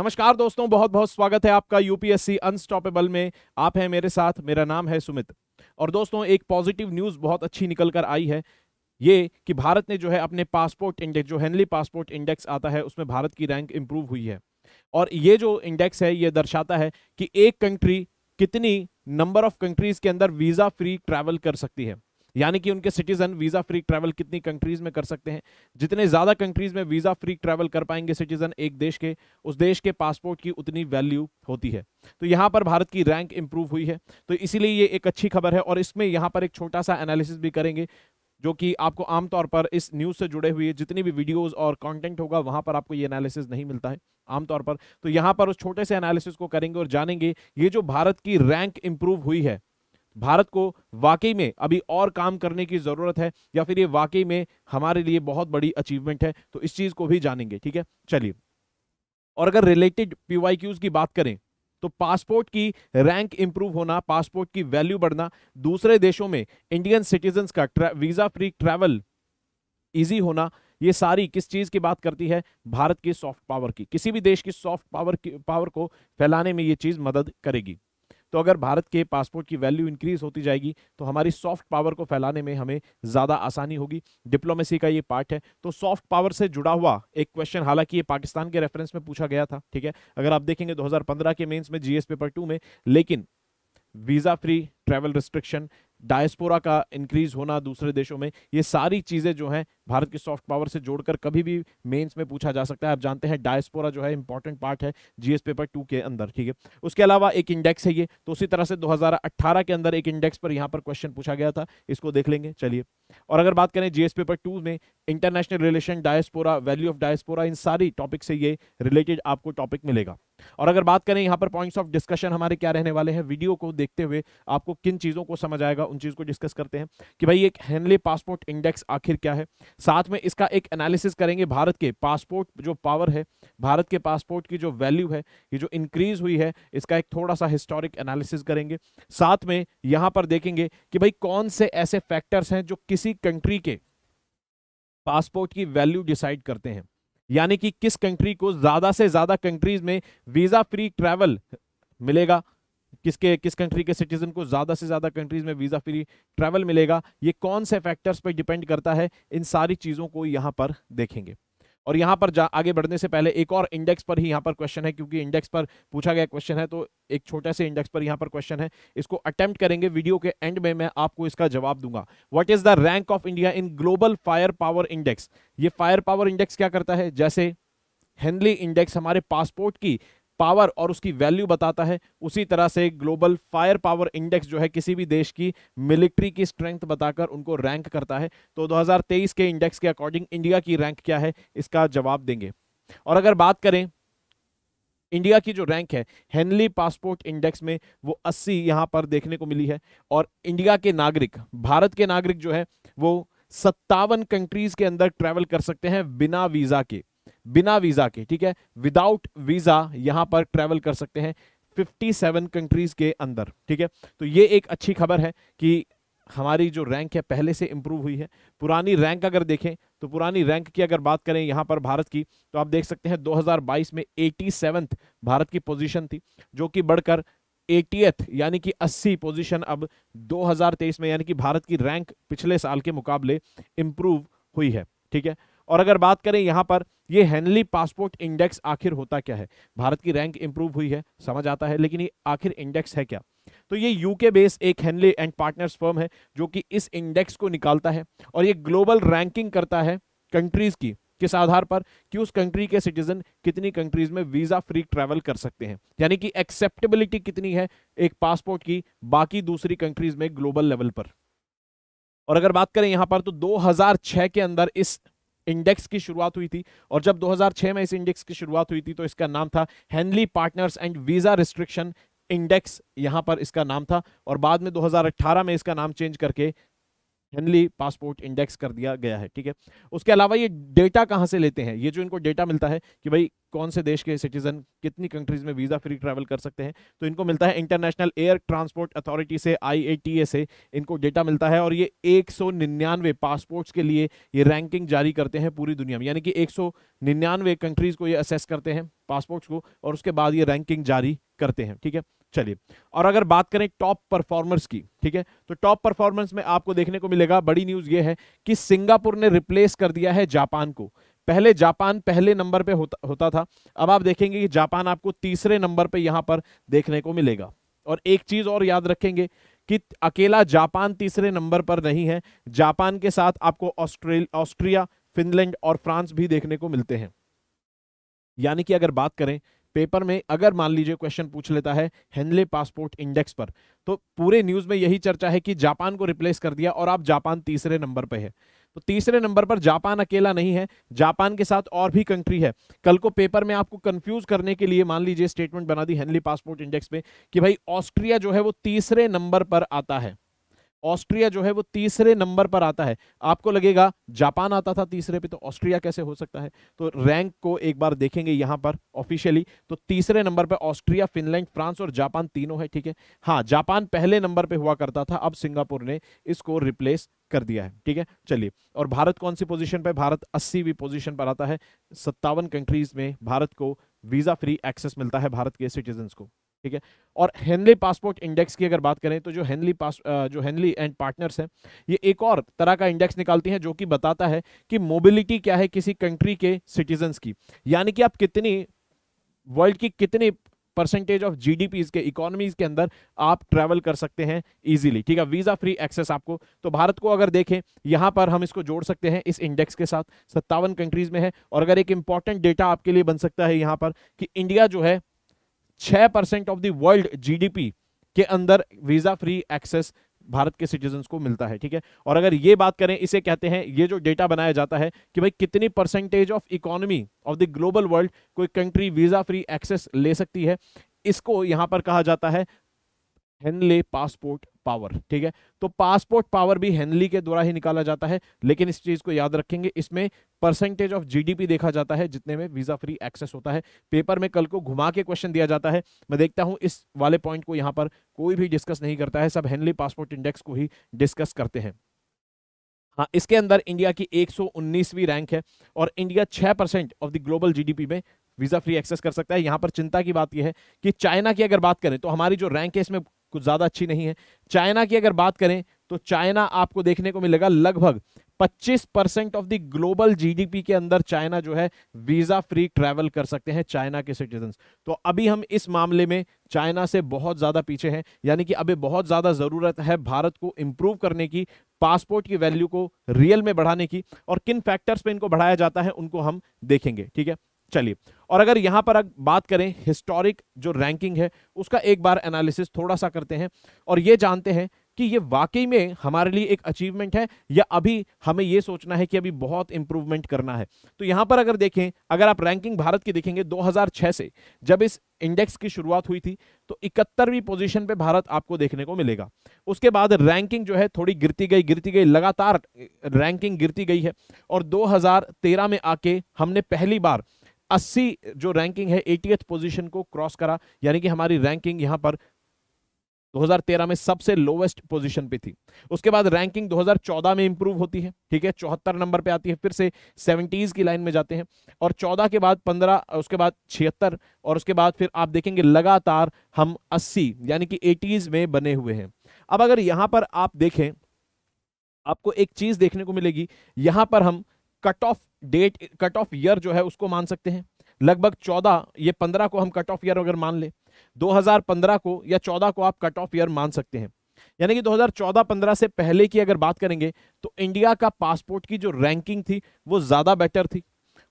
नमस्कार दोस्तों, बहुत बहुत स्वागत है आपका यूपीएससी अनस्टॉपेबल में। आप हैं मेरे साथ, मेरा नाम है सुमित। और दोस्तों, एक पॉजिटिव न्यूज़ बहुत अच्छी निकल कर आई है, ये कि भारत ने जो है अपने पासपोर्ट इंडेक्स, जो हेनली पासपोर्ट इंडेक्स आता है, उसमें भारत की रैंक इंप्रूव हुई है। और ये जो इंडेक्स है ये दर्शाता है कि एक कंट्री कितनी नंबर ऑफ कंट्रीज के अंदर वीजा फ्री ट्रैवल कर सकती है, यानी कि उनके सिटीजन वीजा फ्री ट्रैवल कितनी कंट्रीज में कर सकते हैं। जितने ज्यादा कंट्रीज में वीजा फ्री ट्रैवल कर पाएंगे सिटीजन एक देश के, उस देश के पासपोर्ट की उतनी वैल्यू होती है। तो यहां पर भारत की रैंक इंप्रूव हुई है, तो इसीलिए ये एक अच्छी खबर है। और इसमें यहां पर एक छोटा सा एनालिसिस भी करेंगे, जो कि आपको आमतौर पर इस न्यूज़ से जुड़े हुए जितनी भी वीडियोस और कंटेंट होगा वहां पर आपको ये एनालिसिस नहीं मिलता है आमतौर पर। तो यहां पर उस छोटे से एनालिसिस को करेंगे और जानेंगे ये जो भारत की रैंक इंप्रूव हुई है, भारत को वाकई में अभी और काम करने की जरूरत है या फिर ये वाकई में हमारे लिए बहुत बड़ी अचीवमेंट है। तो इस चीज को भी जानेंगे, ठीक है, चलिए। और अगर रिलेटेड पीवाईक्यूज की बात करें तो पासपोर्ट की रैंक इंप्रूव होना, पासपोर्ट की वैल्यू बढ़ना, दूसरे देशों में इंडियन सिटीजन्स का वीजा फ्री ट्रैवल इजी होना, ये सारी किस चीज की बात करती है? भारत की सॉफ्ट पावर की। किसी भी देश की सॉफ्ट पावर को फैलाने में ये चीज मदद करेगी। तो अगर भारत के पासपोर्ट की वैल्यू इंक्रीज होती जाएगी तो हमारी सॉफ्ट पावर को फैलाने में हमें ज्यादा आसानी होगी। डिप्लोमेसी का ये पार्ट है। तो सॉफ्ट पावर से जुड़ा हुआ एक क्वेश्चन, हालांकि ये पाकिस्तान के रेफरेंस में पूछा गया था, ठीक है, अगर आप देखेंगे 2015 के मेंस में जीएस पेपर 2 में, लेकिन visa free travel restriction, diaspora का इंक्रीज होना दूसरे देशों में, ये सारी चीजें जो हैं भारत की सॉफ्ट पावर से जोड़कर कभी भी मेंस में पूछा जा सकता है। आप जानते हैं डायस्पोरा जो है इंपॉर्टेंट पार्ट है जीएस पेपर 2 के अंदर, ठीक है। उसके अलावा एक इंडेक्स है ये, तो उसी तरह से 2018 के अंदर एक इंडेक्स पर यहां पर क्वेश्चन पूछा गया था, इसको देख लेंगे, चलिए। और अगर बात करें जीएस पेपर 2 में international relation, diaspora, value of diaspora, इन सारी टॉपिक से ये रिलेटेड आपको टॉपिक मिलेगा। और अगर बात करें यहाँ पर पॉइंट्स ऑफ डिस्कशन हमारे क्या रहने वाले हैं, वीडियो को देखते हुए आपको किन चीजों को समझ आएगा उन चीज को डिस्कस करते हैं कि भाई एक हेनली पासपोर्ट इंडेक्स आखिर क्या है। साथ में इसका एक एनालिसिस करेंगे, भारत के पासपोर्ट जो पावर है, भारत के पासपोर्ट की जो वैल्यू है, ये जो इंक्रीज हुई है, इसका एक थोड़ा सा हिस्टोरिक एनालिसिस करेंगे। साथ में यहां पर देखेंगे कि भाई कौन से ऐसे फैक्टर्स हैं जो किसी कंट्री के पासपोर्ट की वैल्यू डिसाइड करते हैं, यानी कि किस कंट्री को ज्यादा से ज्यादा कंट्रीज में वीजा फ्री ट्रैवल मिलेगा, किस कंट्री के सिटीजन को ज्यादा से ज्यादा कंट्रीज में वीजा फ्री ट्रैवल मिलेगा, ये कौन से फैक्टर्स पर डिपेंड करता है, इन सारी चीजों को यहां पर देखेंगे। और यहां पर आगे बढ़ने से पहले एक और इंडेक्स पर ही यहां पर क्वेश्चन है, क्योंकि इंडेक्स पर पूछा गया क्वेश्चन है, तो एक छोटे से इंडेक्स पर यहां पर क्वेश्चन है, इसको अटेम्प्ट करेंगे। वीडियो के एंड में मैं आपको इसका जवाब दूंगा। What is the rank of India in global fire power index? ये फायर पावर इंडेक्स क्या करता है? जैसे हेनली इंडेक्स हमारे पासपोर्ट की पावर और उसकी वैल्यू बताता है, उसी तरह से ग्लोबल फायर पावर इंडेक्स जो है किसी भी देश की मिलिट्री की स्ट्रेंथ बताकर उनको रैंक करता है। तो 2023 के इंडेक्स के अकॉर्डिंग इंडिया की रैंक क्या है, इसका जवाब देंगे। और अगर बात करें इंडिया की जो रैंक है हेनली पासपोर्ट इंडेक्स में, वो 80 यहां पर देखने को मिली है। और इंडिया के नागरिक, भारत के नागरिक जो है वो 57 कंट्रीज के अंदर ट्रैवल कर सकते हैं बिना वीजा के, बिना वीजा के, ठीक है, विदाउट वीजा यहां पर ट्रैवल कर सकते हैं 57 कंट्रीज के अंदर, ठीक है। तो ये एक अच्छी खबर है कि हमारी जो रैंक है पहले से इंप्रूव हुई है। पुरानी रैंक अगर देखें तो पुरानी रैंक की अगर बात करें यहां पर भारत की, तो आप देख सकते हैं 2022 में 87th भारत की पोजीशन थी, जो कि बढ़कर 80th यानी कि 80 पोजीशन अब 2023 में, यानी कि भारत की रैंक पिछले साल के मुकाबले इंप्रूव हुई है, ठीक है। और अगर बात करें यहां पर ये हेनली पासपोर्ट इंडेक्स आखिर होता क्या है? भारत की रैंक इंप्रूव हुई है, समझ आता है, लेकिन ये आखिर इंडेक्स है क्या? तो ये यूके बेस एक हेनली एंड पार्टनर्स फर्म है जो कि इस इंडेक्स को निकालता है और ये ग्लोबल रैंकिंग करता है कंट्रीज की, किस आधार पर कि उस कंट्री के सिटीजन कितनी कंट्रीज में वीजा फ्री ट्रैवल कर सकते हैं, यानी कि एक्सेप्टेबिलिटी कितनी है एक पासपोर्ट की बाकी दूसरी कंट्रीज में ग्लोबल लेवल पर। और अगर बात करें यहां पर तो 2006 के अंदर इस इंडेक्स की शुरुआत हुई थी, और जब 2006 में इस इंडेक्स की शुरुआत हुई थी तो इसका नाम था Henley partners and visa restriction index, यहां पर इसका नाम था। और बाद में 2018 में इसका नाम चेंज करके हेनली पासपोर्ट इंडेक्स कर दिया गया है, ठीक है। उसके अलावा ये डेटा कहां से लेते हैं, ये जो इनको डेटा मिलता है कि भाई कौन से देश के सिटीजन कितनी कंट्रीज में वीजा फ्री ट्रैवल कर सकते हैं, तो इनको मिलता है इंटरनेशनल एयर ट्रांसपोर्ट अथॉरिटी से, IATA से इनको डेटा मिलता है। और ये 199 पासपोर्ट्स के लिए ये रैंकिंग जारी करते हैं पूरी दुनिया में, यानी कि 199 कंट्रीज को ये असेस करते हैं पासपोर्ट्स को, और उसके बाद ये रैंकिंग जारी करते हैं, ठीक है। चलिए, और अगर बात करें टॉप परफॉर्मर्स की, ठीक है, तो टॉप परफॉर्मेंस में आपको देखने को मिलेगा, बड़ी न्यूज ये है कि सिंगापुर ने रिप्लेस कर दिया है जापान को। पहले जापान पहले नंबर पे होता था, अब आप देखेंगे कि जापान आपको तीसरे नंबर पे यहां पर देखने को मिलेगा। और एक चीज और याद रखेंगे कि अकेला जापान तीसरे नंबर पर नहीं है, जापान के साथ आपको ऑस्ट्रिया, फिनलैंड और फ्रांस भी देखने को मिलते हैं। यानी कि अगर बात करें पेपर में, अगर मान लीजिए क्वेश्चन पूछ लेता है हेनले पासपोर्ट इंडेक्स पर, तो पूरे न्यूज में यही चर्चा है कि जापान को रिप्लेस कर दिया और अब जापान तीसरे नंबर पे है। तो तीसरे नंबर पर जापान अकेला नहीं है, जापान के साथ और भी कंट्री है। कल को पेपर में आपको कंफ्यूज करने के लिए मान लीजिए स्टेटमेंट बना दी हेनली पासपोर्ट इंडेक्स में कि भाई ऑस्ट्रिया जो है वो तीसरे नंबर पर आता है, ऑस्ट्रिया जो है वो तीसरे नंबर पर आता है, आपको लगेगा जापान आता था तीसरे पे तो ऑस्ट्रिया कैसे हो सकता है। तो रैंक को एक बार देखेंगे यहां पर ऑफिशियली, तो तीसरे नंबर पे ऑस्ट्रिया, फिनलैंड, फ्रांस और जापान तीनों है, ठीक है। हाँ, जापान पहले नंबर पे हुआ करता था, अब सिंगापुर ने इसको रिप्लेस कर दिया है, ठीक है। चलिए, और भारत कौन सी पोजीशन पे, भारत 80वीं पोजीशन पर आता है। 57 कंट्रीज में भारत को वीजा फ्री एक्सेस मिलता है भारत के सिटीजन्स को, ठीक है। और हेनली पासपोर्ट इंडेक्स की अगर बात करें तो जो हेनली एंड पार्टनर्स हैं, ये एक और तरह का इंडेक्स निकालती हैं जो कि बताता है कि मोबिलिटी क्या है किसी कंट्री के सिटीजन्स की, यानी कि आप कितनी वर्ल्ड की कितनी परसेंटेज ऑफ जीडीपी के इकोनॉमीज के अंदर आप ट्रैवल कर सकते हैं इजीली, ठीक है, वीजा फ्री एक्सेस आपको। तो भारत को अगर देखें यहां पर हम इसको जोड़ सकते हैं इस इंडेक्स के साथ, 57 कंट्रीज में है। और अगर एक इंपॉर्टेंट डेटा आपके लिए बन सकता है यहां पर कि इंडिया जो है 6% ऑफ द वर्ल्ड जीडीपी के अंदर वीजा फ्री एक्सेस भारत के सिटीजन्स को मिलता है, ठीक है। और अगर ये बात करें, इसे कहते हैं, ये जो डेटा बनाया जाता है कि भाई कितनी percentage of economy of the global world कोई कंट्री वीजा फ्री एक्सेस ले सकती है, इसको यहां पर कहा जाता है हेनले पासपोर्ट पावर, ठीक है। तो पासपोर्ट पावर भी हेनली के द्वारा ही निकाला जाता है, लेकिन इस चीज को याद रखेंगे, इसमें परसेंटेज ऑफ जीडीपी देखा जाता है जितने में वीजा फ्री एक्सेस होता है। पेपर में कल को घुमा के क्वेश्चन दिया जाता है, मैं देखता हूं इस वाले पॉइंट को यहां पर कोई भी डिस्कस नहीं करता है, सब हेनली पासपोर्ट इंडेक्स को ही डिस्कस करते हैं। हाँ, इसके अंदर इंडिया की 119वीं रैंक है और India 6% of the global GDP में वीजा फ्री एक्सेस कर सकता है। यहां पर चिंता की बात यह है कि चाइना की अगर बात करें तो हमारी जो रैंक है इसमें कुछ ज्यादा अच्छी नहीं है। चाइना की अगर बात करें तो चाइना आपको देखने को मिलेगा लगभग 25% ऑफ द ग्लोबल जीडीपी के अंदर चाइना जो है वीजा फ्री ट्रैवल कर सकते हैं चाइना के सिटीजन्स। तो अभी हम इस मामले में चाइना से बहुत ज्यादा पीछे हैं, यानी कि अभी बहुत ज्यादा जरूरत है भारत को इंप्रूव करने की, पासपोर्ट की वैल्यू को रियल में बढ़ाने की, और किन फैक्टर्स पे इनको बढ़ाया जाता है उनको हम देखेंगे, ठीक है। चलिए, और अगर यहां पर बात करें हिस्टोरिक जो रैंकिंग है उसका एक बार एनालिसिस थोड़ा सा करते हैं और ये जानते हैं कि ये वाकई में हमारे लिए एक अचीवमेंट है या अभी हमें ये सोचना है कि अभी बहुत इंप्रूवमेंट करना है। तो यहां पर अगर देखें, अगर आप रैंकिंग भारत की देखेंगे 2006 से जब इस इंडेक्स की शुरुआत हुई थी तो 71वीं पोजीशन पे भारत आपको देखने को मिलेगा। उसके बाद रैंकिंग जो है थोड़ी गिरती गई, लगातार रैंकिंग गिरती गई है और 2013 में आके हमने पहली बार 80 जो रैंकिंग है 80th पोजीशन को क्रॉस करा, यानी कि हमारी रैंकिंग यहां पर 2013 में सबसे लोवेस्ट पोजीशन पे थी। उसके बाद रैंकिंग 2014 में इंप्रूव होती है, ठीक है, 74 नंबर पे आती है, फिर से 70s की लाइन में जाते हैं और 14 के बाद 15, उसके बाद 76 और उसके बाद फिर आप देखेंगे लगातार हम 80 यानी कि 80s में बने हुए हैं। अब अगर यहां पर आप देखें, आपको एक चीज देखने को मिलेगी, यहां पर हम cut off date, cut off year जो है उसको मान सकते हैं लगभग 14, ये 15 को हम कट ऑफ ईयर अगर मान ले, 2015 को या 14 को आप कट ऑफ ईयर मान सकते हैं, यानी कि 2014-15 से पहले की अगर बात करेंगे तो इंडिया का पासपोर्ट की जो रैंकिंग थी वो ज्यादा बेटर थी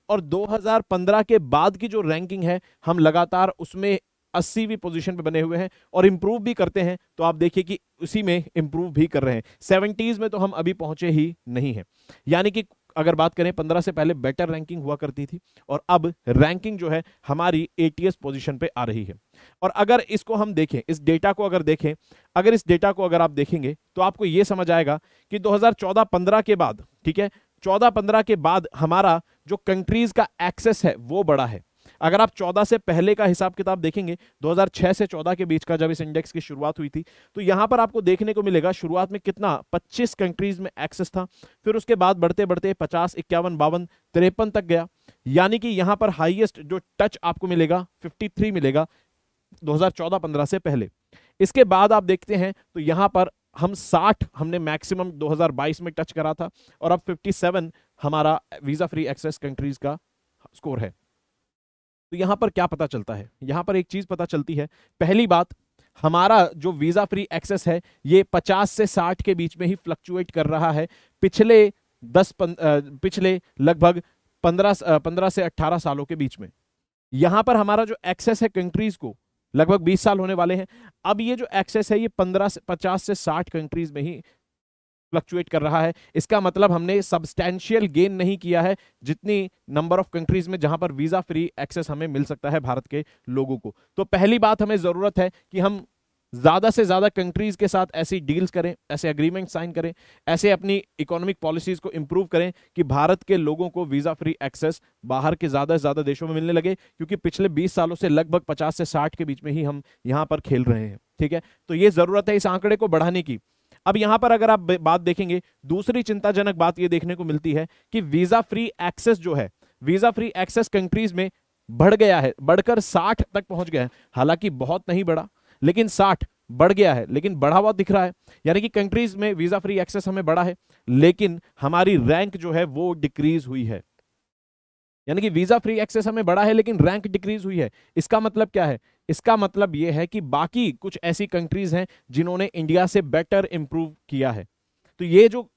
और 2015 के बाद की जो रैंकिंग है हम लगातार उसमें 80वीं पोजीशन पे बने हुए हैं और इंप्रूव भी करते हैं। तो आप देखिए कि उसी में इंप्रूव भी कर रहे हैं, 70s में तो हम अभी पहुंचे ही नहीं हैं। यानी कि अगर बात करें 15 से पहले बेटर रैंकिंग हुआ करती थी और अब रैंकिंग जो है हमारी 80th पोजीशन पे आ रही है। और अगर इसको हम देखें, इस डेटा को अगर देखें, अगर इस डेटा को अगर आप देखेंगे तो आपको यह समझ आएगा कि 2014-15 के बाद, ठीक है, 14-15 के बाद हमारा जो कंट्रीज का एक्सेस है वो बढ़ा है। अगर आप 14 से पहले का हिसाब किताब देखेंगे, 2006 से 14 के बीच का जब इस इंडेक्स की शुरुआत हुई थी, तो यहां पर आपको देखने को मिलेगा शुरुआत में कितना 25 कंट्रीज में एक्सेस था, फिर उसके बाद बढ़ते बढ़ते 50, 51, 52, 53 तक गया। यानी कि यहां पर हाईएस्ट जो टच आपको मिलेगा 53 मिलेगा 2014-15 से पहले। इसके बाद आप देखते हैं तो यहां पर हम 60 हमने मैक्सिमम 2022 में टच करा था और अब 57 हमारा वीजा फ्री एक्सेस कंट्रीज का स्कोर है। तो यहां पर क्या पता चलता है? यहां पर एक चीज पता चलती है। पहली बात, हमारा जो वीजा फ्री एक्सेस है ये 50 से 60 के बीच में ही फ्लक्चुएट कर रहा है पिछले लगभग 15 से 18 सालों के बीच में। यहां पर हमारा जो एक्सेस है कंट्रीज को, लगभग 20 साल होने वाले हैं। अब ये जो एक्सेस है ये 50 से 60 कंट्रीज में ही फ्लक्चुएट कर रहा है। इसका मतलब हमने सब्सटैंशियल गेन नहीं किया है जितनी नंबर ऑफ कंट्रीज में जहां पर वीजा फ्री एक्सेस हमें मिल सकता है भारत के लोगों को। तो पहली बात, हमें जरूरत है कि हम ज्यादा से ज्यादा कंट्रीज के साथ ऐसी डील्स करें, ऐसे एग्रीमेंट साइन करें, ऐसे अपनी इकोनॉमिक पॉलिसीज को इंप्रूव करें कि भारत के लोगों को वीजा फ्री एक्सेस बाहर के ज्यादा से ज्यादा देशों में मिलने लगे। क्योंकि पिछले 20 सालों से लगभग 50 से 60 के बीच में ही हम यहां पर खेल रहे हैं, ठीक है। तो ये जरूरत है इस आंकड़े को बढ़ाने की। अब यहां पर अगर आप बात देखेंगे, दूसरी चिंताजनक बात यह देखने को मिलती है कि वीजा फ्री एक्सेस जो है, वीजा फ्री एक्सेस कंट्रीज में बढ़ गया है, बढ़कर 60 तक पहुंच गया है। हालांकि बहुत नहीं बढ़ा, लेकिन 60 बढ़ गया है, लेकिन बढ़ा हुआ दिख रहा है। यानी कि कंट्रीज में वीजा फ्री एक्सेस हमें बढ़ा है, लेकिन हमारी रैंक जो है वो डिक्रीज हुई है। यानी कि वीजा फ्री एक्सेस हमें बढ़ा है लेकिन रैंक डिक्रीज हुई है। इसका मतलब क्या है? इसका मतलब यह है कि बाकी कुछ ऐसी कंट्रीज हैं जिन्होंने इंडिया से बेटर इंप्रूव किया है। तो ये जो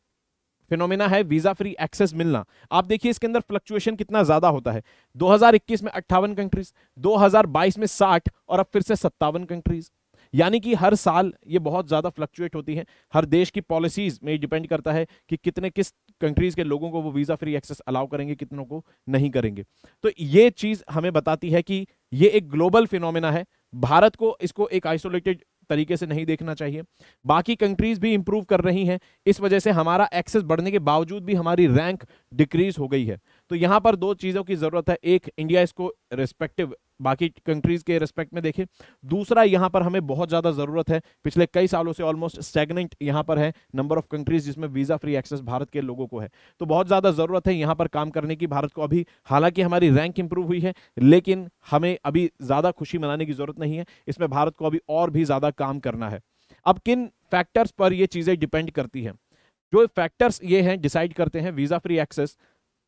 फिनोमेना है वीजा फ्री एक्सेस मिलना, आप देखिए इसके अंदर फ्लक्चुएशन कितना ज्यादा होता है। 2021 में 58 कंट्रीज, 2022 में 60 और अब फिर से 57 कंट्रीज। यानी कि हर साल ये बहुत ज्यादा फ्लक्चुएट होती है। हर देश की पॉलिसीज में डिपेंड करता है कि किस कंट्रीज के लोगों को वो वीजा फ्री एक्सेस अलाउ करेंगे, कितनों को नहीं करेंगे। तो ये चीज हमें बताती है कि ये एक ग्लोबल फिनोमेना है। भारत को इसको एक आइसोलेटेड तरीके से नहीं देखना चाहिए। बाकी कंट्रीज भी इंप्रूव कर रही हैं, इस वजह से हमारा एक्सेस बढ़ने के बावजूद भी हमारी रैंक डिक्रीज हो गई है। तो यहां पर दो चीजों की जरूरत है। एक, इंडिया इसको रिस्पेक्टिव बाकी कंट्रीज के रिस्पेक्ट में देखे। दूसरा, यहां पर हमें बहुत ज्यादा जरूरत है, पिछले कई सालों से ऑलमोस्ट स्टैग्नेंट यहां पर है नंबर ऑफ कंट्रीज जिसमें वीजा फ्री एक्सेस भारत के लोगों को है। तो बहुत ज्यादा जरूरत है यहां पर काम करने की भारत को अभी। हालांकि हमारी रैंक इंप्रूव हुई है, लेकिन हमें अभी ज्यादा खुशी मनाने की जरूरत नहीं है। इसमें भारत को अभी और भी ज्यादा काम करना है। अब किन फैक्टर्स पर ये चीजें डिपेंड करती हैं? जो फैक्टर्स ये हैं डिसाइड करते हैं वीजा फ्री एक्सेस,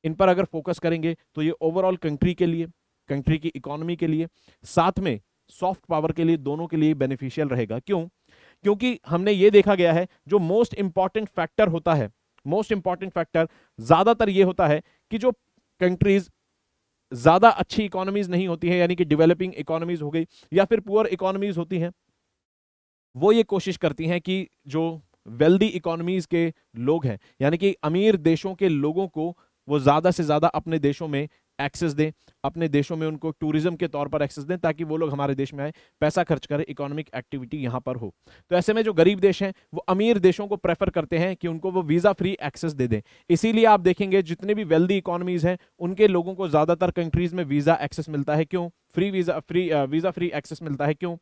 इन पर अगर फोकस करेंगे तो ये ओवरऑल कंट्री के लिए, कंट्री की इकोनॉमी के लिए, साथ में सॉफ्ट पावर के लिए, दोनों के लिए बेनिफिशियल रहेगा। क्यों? क्योंकि हमने ये देखा गया है जो मोस्ट इंपॉर्टेंट फैक्टर होता है, मोस्ट इंपॉर्टेंट फैक्टर ज्यादातर ये होता है कि जो कंट्रीज ज्यादा अच्छी इकोनॉमीज नहीं होती है, यानी कि डेवलपिंग इकोनॉमीज हो गई या फिर पुअर इकोनॉमीज होती हैं, वो ये कोशिश करती हैं कि जो वेल्दी इकोनॉमीज के लोग हैं, यानी कि अमीर देशों के लोगों को वो ज्यादा से ज्यादा अपने देशों में एक्सेस दें, अपने देशों में उनको टूरिज्म के तौर पर एक्सेस दें, ताकि वो लोग हमारे देश में आए, पैसा खर्च करें, इकोनॉमिक एक्टिविटी यहां पर हो। तो ऐसे में जो गरीब देश हैं वो अमीर देशों को प्रेफर करते हैं कि उनको वो वीजा फ्री एक्सेस दे दें। इसीलिए आप देखेंगे जितने भी वेल्दी इकोनॉमीज हैं उनके लोगों को ज्यादातर कंट्रीज में वीजा एक्सेस मिलता है। क्यों? वीजा फ्री एक्सेस मिलता है। क्यों?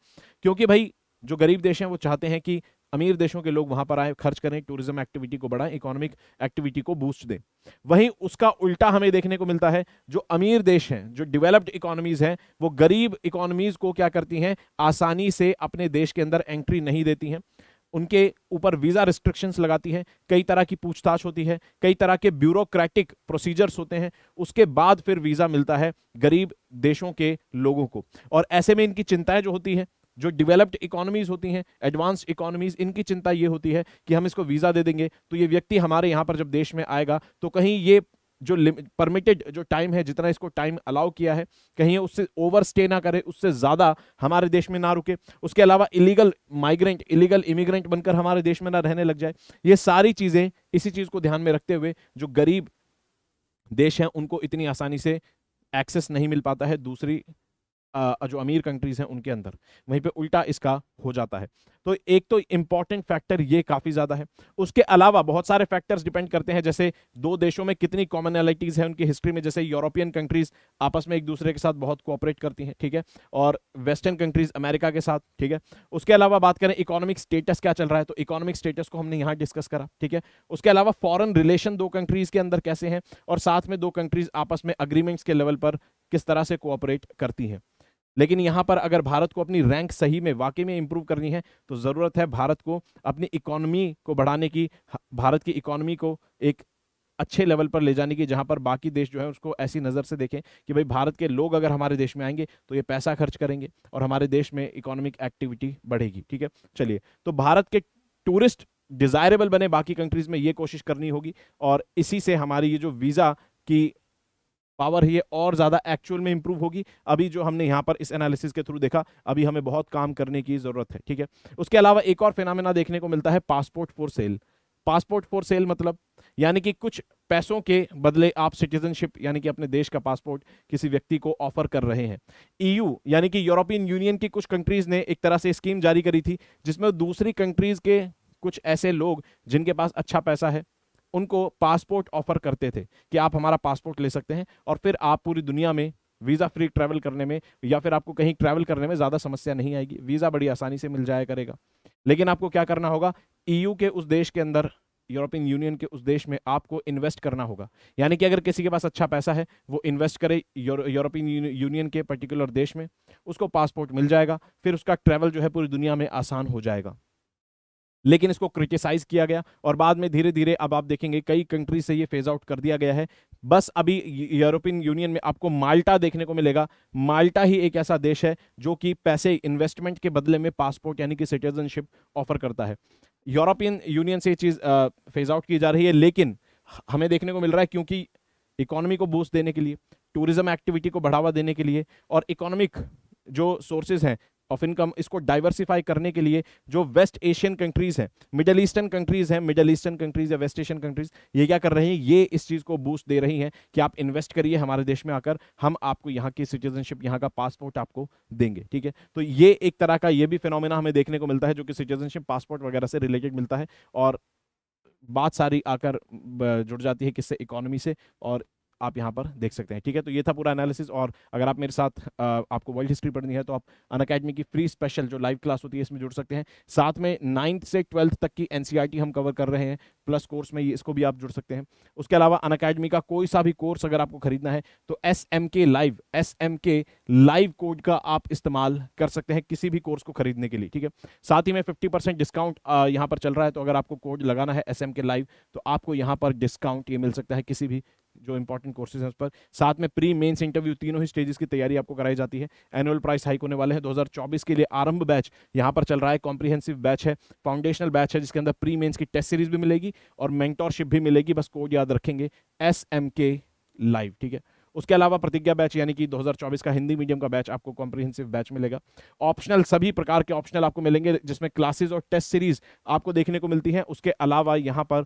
क्योंकि भाई जो गरीब देश हैं वो चाहते हैं कि अमीर देशों के लोग वहां पर आए, खर्च करें, टूरिज्म एक्टिविटी को बढ़ाएं, इकोनॉमिक एक्टिविटी को बूस्ट दें। वहीं उसका उल्टा हमें देखने को मिलता है, जो अमीर देश हैं, जो डेवलप्ड इकोनॉमीज हैं, वो गरीब इकोनॉमीज को क्या करती हैं, आसानी से अपने देश के अंदर एंट्री नहीं देती हैं, उनके ऊपर वीजा रिस्ट्रिक्शंस लगाती हैं, कई तरह की पूछताछ होती है, कई तरह के ब्यूरोक्रेटिक प्रोसीजर्स होते हैं, उसके बाद फिर वीजा मिलता है गरीब देशों के लोगों को। और ऐसे में इनकी चिंताएं जो होती हैं, जो डेवलप्ड इकोनॉमीज होती हैं, एडवांस्ड इकोनॉमीज, इनकी चिंता ये होती है कि हम इसको वीजा दे देंगे तो ये व्यक्ति हमारे यहाँ पर जब देश में आएगा तो कहीं ये जो परमिटेड जो टाइम है, जितना इसको टाइम अलाउ किया है, कहीं उससे ओवर स्टे ना करे, उससे ज्यादा हमारे देश में ना रुके। उसके अलावा इलीगल माइग्रेंट, इलीगल इमिग्रेंट बनकर हमारे देश में ना रहने लग जाए। ये सारी चीजें, इसी चीज को ध्यान में रखते हुए जो गरीब देश हैं उनको इतनी आसानी से एक्सेस नहीं मिल पाता है दूसरी जो अमीर कंट्रीज हैं उनके अंदर, वहीं पे उल्टा इसका हो जाता है। तो एक तो इंपॉर्टेंट फैक्टर ये काफी ज्यादा है। उसके अलावा बहुत सारे फैक्टर्स डिपेंड करते हैं, जैसे दो देशों में कितनी कॉमनैलिटीज है उनकी हिस्ट्री में, जैसे यूरोपियन कंट्रीज आपस में एक दूसरे के साथ बहुत कोऑपरेट करती हैं, ठीक है, और वेस्टर्न कंट्रीज अमेरिका के साथ, ठीक है। उसके अलावा बात करें इकोनॉमिक स्टेटस क्या चल रहा है, तो इकोनॉमिक स्टेटस को हमने यहाँ डिस्कस करा, ठीक है। उसके अलावा फॉरेन रिलेशन दो कंट्रीज के अंदर कैसे हैं, और साथ में दो कंट्रीज आपस में अग्रीमेंट्स के लेवल पर किस तरह से कोऑपरेट करती हैं। लेकिन यहां पर अगर भारत को अपनी रैंक सही में वाकई में इंप्रूव करनी है तो जरूरत है भारत को अपनी इकोनॉमी को बढ़ाने की, भारत की इकोनॉमी को एक अच्छे लेवल पर ले जाने की, जहां पर बाकी देश जो है उसको ऐसी नजर से देखें कि भाई भारत के लोग अगर हमारे देश में आएंगे तो ये पैसा खर्च करेंगे और हमारे देश में इकोनॉमिक एक्टिविटी बढ़ेगी, ठीक है। चलिए, तो भारत के टूरिस्ट डिजायरेबल बने बाकी कंट्रीज में, ये कोशिश करनी होगी, और इसी से हमारी ये जो वीजा की पावर है ये और ज्यादा एक्चुअल में इंप्रूव होगी। अभी जो हमने यहाँ पर इस एनालिसिस के थ्रू देखा, अभी हमें बहुत काम करने की जरूरत है, ठीक है। उसके अलावा एक और फिनोमेना देखने को मिलता है passport for sale. Passport for sale मतलब यानी कि कुछ पैसों के बदले आप सिटीजनशिप यानी कि अपने देश का पासपोर्ट किसी व्यक्ति को ऑफर कर रहे हैं। ईयू यानी कि यूरोपियन यूनियन की कुछ कंट्रीज ने एक तरह से स्कीम जारी करी थी जिसमें दूसरी कंट्रीज के कुछ ऐसे लोग जिनके पास अच्छा पैसा है उनको पासपोर्ट ऑफर करते थे कि आप हमारा पासपोर्ट ले सकते हैं और फिर आप पूरी दुनिया में वीजा फ्री ट्रैवल करने में, या फिर आपको कहीं ट्रैवल करने में ज्यादा समस्या नहीं आएगी, वीजा बड़ी आसानी से मिल जाया करेगा। लेकिन आपको क्या करना होगा, ईयू के उस देश के अंदर, यूरोपियन यूनियन के उस देश में आपको इन्वेस्ट करना होगा। यानी कि अगर किसी के पास अच्छा पैसा है वो इन्वेस्ट करे यूरोपियन यूनियन के पर्टिकुलर देश में, उसको पासपोर्ट मिल जाएगा, फिर उसका ट्रैवल जो है पूरी दुनिया में आसान हो जाएगा। लेकिन इसको क्रिटिसाइज किया गया और बाद में धीरे धीरे अब आप देखेंगे कई कंट्री से ये फेज आउट कर दिया गया है। बस अभी यूरोपियन यूनियन में आपको माल्टा देखने को मिलेगा। माल्टा ही एक ऐसा देश है जो कि पैसे इन्वेस्टमेंट के बदले में पासपोर्ट यानी कि सिटीजनशिप ऑफर करता है। यूरोपियन यूनियन से ये चीज फेज आउट की जा रही है, लेकिन हमें देखने को मिल रहा है क्योंकि इकोनॉमी को बूस्ट देने के लिए, टूरिज्म एक्टिविटी को बढ़ावा देने के लिए और इकोनॉमिक जो सोर्सेज हैं ऑफ इनकम इसको डाइवर्सिफाई करने के लिए, जो वेस्ट एशियन कंट्रीज हैं, मिडल ईस्टर्न कंट्रीज या वेस्ट एशियन कंट्रीज, ये क्या कर रहे हैं, ये इस चीज को बूस्ट दे रही हैं कि आप इन्वेस्ट करिए हमारे देश में आकर, हम आपको यहाँ की सिटीजनशिप, यहाँ का पासपोर्ट आपको देंगे, ठीक है। तो ये एक तरह का ये भी फिनोमेना हमें देखने को मिलता है जो कि सिटीजनशिप, पासपोर्ट वगैरह से रिलेटेड मिलता है, और बात सारी आकर जुड़ जाती है किससे, इकोनॉमी से, और आप यहाँ पर देख सकते हैं, ठीक है। तो ये था पूरा एनालिसिस, और अगर आप मेरे साथ आपको वर्ल्ड हिस्ट्री पढ़नी है तो आप अनअकैडमी की फ्री स्पेशल जो लाइव क्लास होती है इसमें जुड़ सकते हैं। साथ में 9th से 12th तक की एनसीईआरटी हम कवर कर रहे हैं प्लस कोर्स में, इसको भी आप जुड़ सकते हैं। उसके अलावा अनअकैडमी का कोई सा भी कोर्स अगर आपको खरीदना है तो SMK लाइव कोड का आप इस्तेमाल कर सकते हैं किसी भी कोर्स को खरीदने के लिए, ठीक है। साथ ही में 50% डिस्काउंट यहाँ पर चल रहा है, तो अगर आपको कोड लगाना है SMK लाइव तो आपको यहाँ पर डिस्काउंट ये मिल सकता है किसी भी जो इंपॉर्टेंट कोर्सेज हैं उस पर। साथ में प्री मेंस इंटरव्यू तीनों ही स्टेजेस की तैयारी आपको कराई जाती है। एनुअल प्राइस हाइक होने वाले हैं 2024 के लिए। आरंभ बैच यहाँ पर चल रहा है, कॉम्प्रिहेंसिव बैच है, फाउंडेशनल बैच है जिसके अंदर प्री मेंस की टेस्ट सीरीज भी मिलेगी और मेंटोरशिप भी मिलेगी, बस कोड याद रखेंगे SMK लाइव, ठीक है। उसके अलावा प्रतिज्ञा बैच यानी कि 2024 का हिंदी मीडियम का बैच आपको कॉम्प्रिहेंसिव बैच मिलेगा। ऑप्शनल सभी प्रकार के ऑप्शनल आपको मिलेंगे जिसमें क्लासेस और टेस्ट सीरीज आपको देखने को मिलती हैं। उसके अलावा यहाँ पर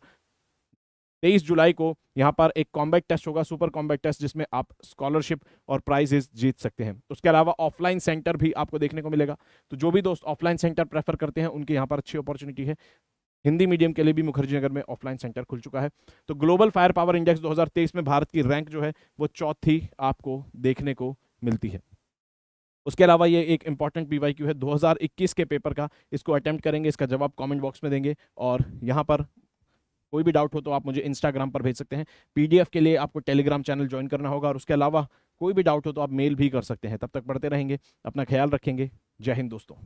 23 जुलाई को यहाँ पर एक कॉम्बैट टेस्ट होगा, सुपर कॉम्बैट टेस्ट, जिसमें आप स्कॉलरशिप और प्राइजेस जीत सकते हैं। उसके अलावा ऑफलाइन सेंटर भी आपको देखने को मिलेगा, तो जो भी दोस्त ऑफलाइन सेंटर प्रेफर करते हैं उनके यहाँ पर अच्छी अपॉर्चुनिटी है। हिंदी मीडियम के लिए भी मुखर्जी नगर में ऑफलाइन सेंटर खुल चुका है। तो ग्लोबल फायर पावर इंडेक्स 2023 में भारत की रैंक जो है वो 4थी आपको देखने को मिलती है। उसके अलावा ये एक इंपॉर्टेंट PYQ है 2021 के पेपर का, इसको अटेम्प्ट करेंगे, इसका जवाब कमेंट बॉक्स में देंगे, और यहाँ पर कोई भी डाउट हो तो आप मुझे इंस्टाग्राम पर भेज सकते हैं। PDF के लिए आपको टेलीग्राम चैनल ज्वाइन करना होगा, और उसके अलावा कोई भी डाउट हो तो आप मेल भी कर सकते हैं। तब तक पढ़ते रहेंगे, अपना ख्याल रखेंगे। जय हिंद दोस्तों।